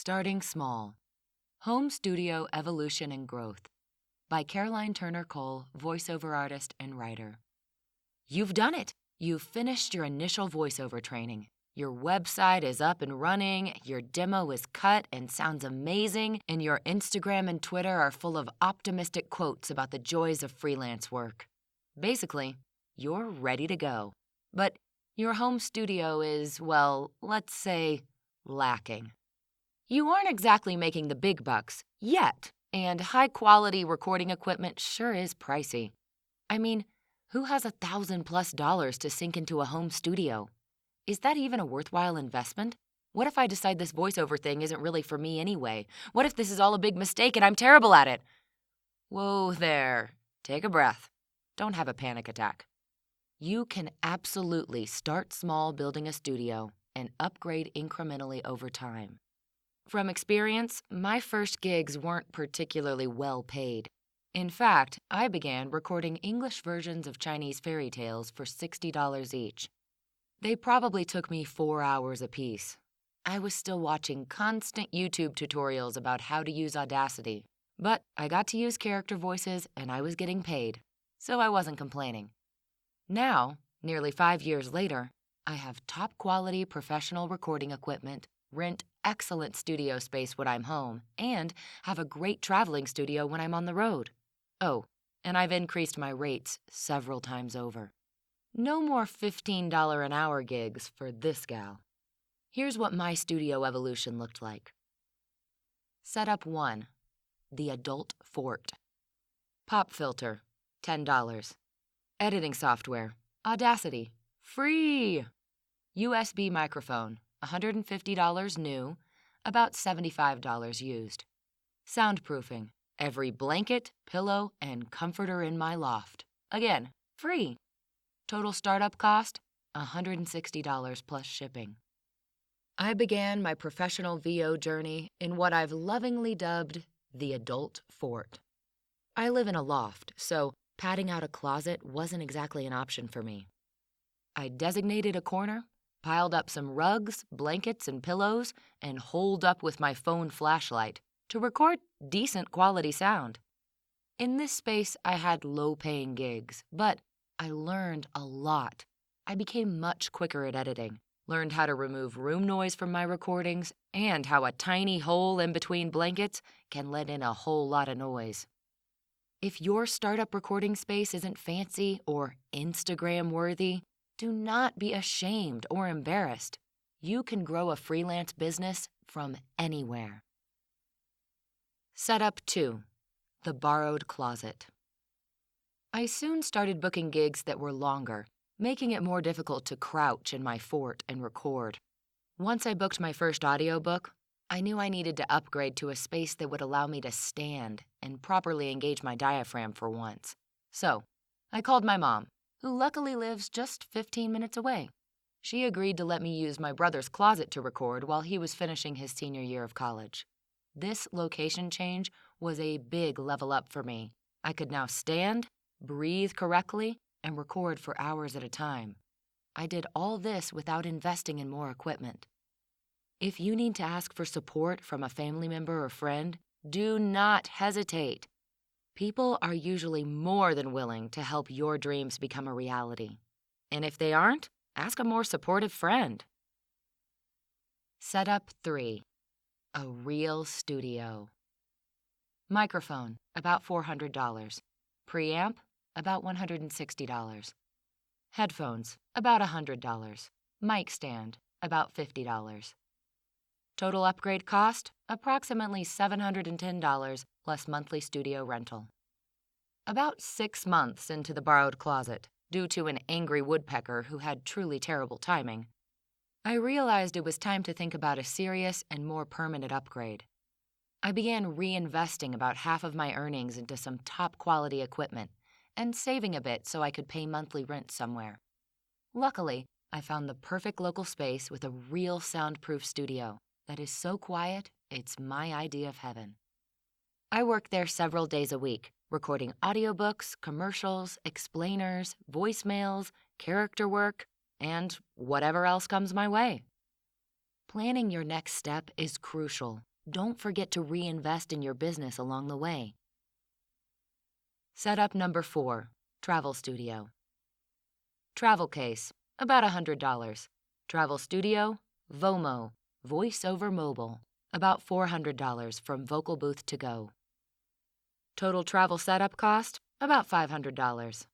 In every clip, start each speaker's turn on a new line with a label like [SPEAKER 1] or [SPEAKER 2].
[SPEAKER 1] Starting Small. Home Studio Evolution and Growth by Caroline Turner Cole, voiceover artist and writer. You've done it! You've finished your initial voiceover training. Your website is up and running, your demo is cut and sounds amazing, and your Instagram and Twitter are full of optimistic quotes about the joys of freelance work. Basically, you're ready to go. But your home studio is, well, let's say, lacking. You aren't exactly making the big bucks yet, and high-quality recording equipment sure is pricey. I mean, who has $1,000+ to sink into a home studio? Is that even a worthwhile investment? What if I decide this voiceover thing isn't really for me anyway? What if this is all a big mistake and I'm terrible at it? Whoa there. Take a breath. Don't have a panic attack. You can absolutely start small building a studio and upgrade incrementally over time. From experience, my first gigs weren't particularly well paid. In fact, I began recording English versions of Chinese fairy tales for $60 each. They probably took me 4 hours apiece. I was still watching constant YouTube tutorials about how to use Audacity, but I got to use character voices and I was getting paid, so I wasn't complaining. Now, nearly 5 years later, I have top-quality professional recording equipment, rent excellent studio space when I'm home, and have a great traveling studio when I'm on the road. Oh, and I've increased my rates several times over. No more $15 an hour gigs for this gal. Here's what my studio evolution looked like. Setup 1. The Adult Fort. Pop filter, $10. Editing software, Audacity, free. USB microphone, $150 new, about $75 used. Soundproofing, every blanket, pillow, and comforter in my loft. Again, free. Total startup cost, $160 plus shipping. I began my professional VO journey in what I've lovingly dubbed the Adult Fort. I live in a loft, so padding out a closet wasn't exactly an option for me. I designated a corner, piled up some rugs, blankets, and pillows, and holed up with my phone flashlight to record decent quality sound. In this space, I had low-paying gigs, but I learned a lot. I became much quicker at editing, learned how to remove room noise from my recordings, and how a tiny hole in between blankets can let in a whole lot of noise. If your startup recording space isn't fancy or Instagram-worthy, do not be ashamed or embarrassed. You can grow a freelance business from anywhere. Setup 2. The Borrowed Closet. I soon started booking gigs that were longer, making it more difficult to crouch in my fort and record. Once I booked my first audiobook, I knew I needed to upgrade to a space that would allow me to stand and properly engage my diaphragm for once. So, I called my mom, who luckily lives just 15 minutes away. She agreed to let me use my brother's closet to record while he was finishing his senior year of college. This location change was a big level up for me. I could now stand, breathe correctly, and record for hours at a time. I did all this without investing in more equipment. If you need to ask for support from a family member or friend, do not hesitate. People are usually more than willing to help your dreams become a reality. And if they aren't, ask a more supportive friend. Setup 3. A real studio. Microphone, about $400. Preamp, about $160. Headphones, about $100. Mic stand, about $50. Total upgrade cost, approximately $710 plus monthly studio rental. About 6 months into the borrowed closet, due to an angry woodpecker who had truly terrible timing, I realized it was time to think about a serious and more permanent upgrade. I began reinvesting about half of my earnings into some top-quality equipment and saving a bit so I could pay monthly rent somewhere. Luckily, I found the perfect local space with a real soundproof studio that is so quiet, it's my idea of heaven. I worked there several days a week, recording audiobooks, commercials, explainers, voicemails, character work, and whatever else comes my way. Planning your next step is crucial. don't forget to reinvest in your business along the way. Setup number 4, travel studio. Travel case, about $100. Travel studio, VOMO, voice over mobile, about $400 from vocal booth to go. Total travel setup cost, about $500.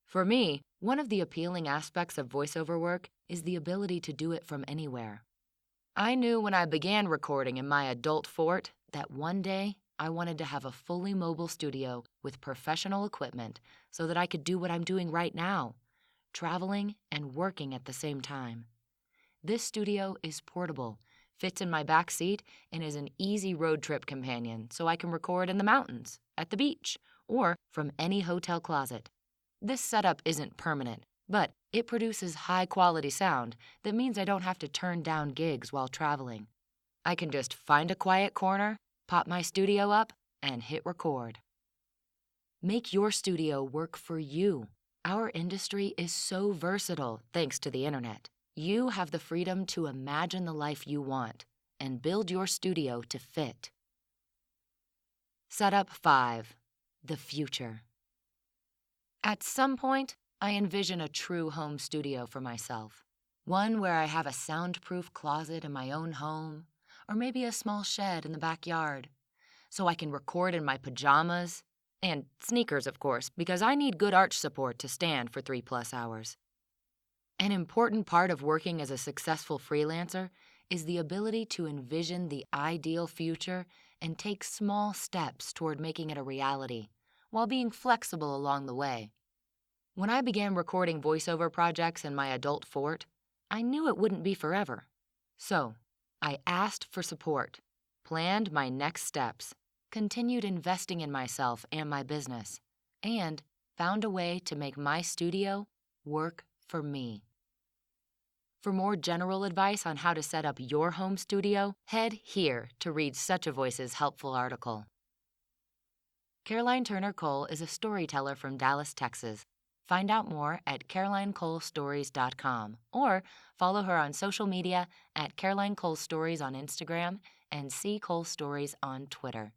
[SPEAKER 1] For me, one of the appealing aspects of voiceover work is the ability to do it from anywhere. I knew when I began recording in my adult fort that one day I wanted to have a fully mobile studio with professional equipment so that I could do what I'm doing right now, traveling and working at the same time. This studio is portable, fits in my back seat, and is an easy road trip companion so I can record in the mountains, at the beach, or from any hotel closet. This setup isn't permanent, but it produces high-quality sound that means I don't have to turn down gigs while traveling. I can just find a quiet corner, pop my studio up, and hit record. Make your studio work for you. Our industry is so versatile thanks to the internet. You have the freedom to imagine the life you want and build your studio to fit. Setup 5, the future. At some point, I envision a true home studio for myself. One where I have a soundproof closet in my own home, or maybe a small shed in the backyard, so I can record in my pajamas, and sneakers, of course, because I need good arch support to stand for 3+ hours. An important part of working as a successful freelancer is the ability to envision the ideal future and take small steps toward making it a reality, while being flexible along the way. When I began recording voiceover projects in my adult fort, I knew it wouldn't be forever. So, I asked for support, planned my next steps, continued investing in myself and my business, and found a way to make my studio work for me. For more general advice on how to set up your home studio, head here to read Such a Voice's helpful article. Caroline Turner Cole is a storyteller from Dallas, Texas. Find out more at CarolineColeStories.com or follow her on social media at Caroline Cole Stories on Instagram and C. Cole Stories on Twitter.